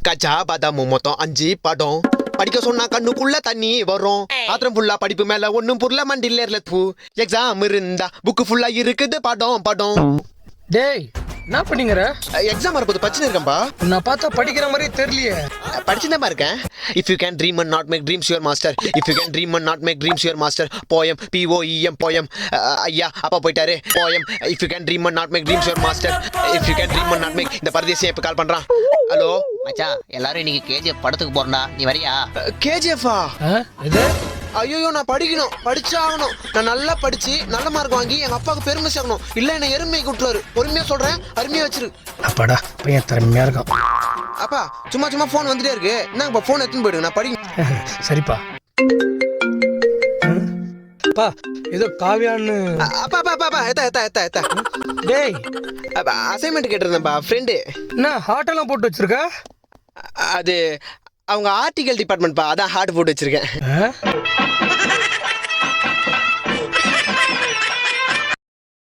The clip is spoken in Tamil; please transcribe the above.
கச்சா பாதாமு மொத்தம் 5 படம். படிக்க சொன்னா கண்ணுக்குள்ள தண்ணி வரும். ஆத்திரம் ஃபுல்லா படிப்பு மேல ஒன்னும் புரியல மண்டில ஏறல தூ. எக்ஸாம் இருந்தா புக்கு ஃபுல்லா இருக்குது படம். டேய் என்ன பண்ணிங்கற? எக்ஸாம் வரப்போது படிச்சுன்னு இருக்கேன்பா. நான் பார்த்தா படிக்கிற மாதிரி தெரியலையே. படிச்சுதான் இருக்கேன். If you can dream and not make dreams your master. If you can dream and not make dreams your master. Poem POEM poem. ஐயா அப்பா போயிட்டாரு. Poem if you can dream and not make dreams your master. If you can dream and not make. இந்த பரதேசியை இப்ப கால் பண்றான். ஹலோ மச்சான், எல்லாரும் இன்னைக்கு கேஜிஎஃப் படத்துக்கு போறோம்டா, நீ வரியா? கேஜிஎஃபா? இது ஐயோ நான் படிக்கணும், படிச்சாகணும். நான் நல்லா படிச்சு நல்ல மார்க் வாங்கி எங்க அப்பாவுக்கு பெருமை சேர்க்கணும். இல்ல என்ன எருமையை விட்டுருவாரு. பொறுமையா சொல்றேன், அருமையா வச்சிரு. அப்பாடா பையன் திறமையா இருக்கான். அப்பா சும்மா போன் வந்துட்டே இருக்கு. என்னங்கப்பா போன் எடுத்துன்னு போயிடுங்க, நான் படிக்கணும். சரிப்பா. அப்பா ஏதோ காவியான்னு. அப்பா எத்தா டேய் அசைன்மெண்ட் கேட்டிருந்தேன்ப்பா ஃப்ரெண்டு. என்ன ஹார்ட்டெல்லாம் போட்டு வச்சிருக்க? அது அவங்க ஆர்டிகல் டிபார்ட்மெண்ட்ப்பா, அதான் ஹார்ட் போட்டு வச்சிருக்கேன்.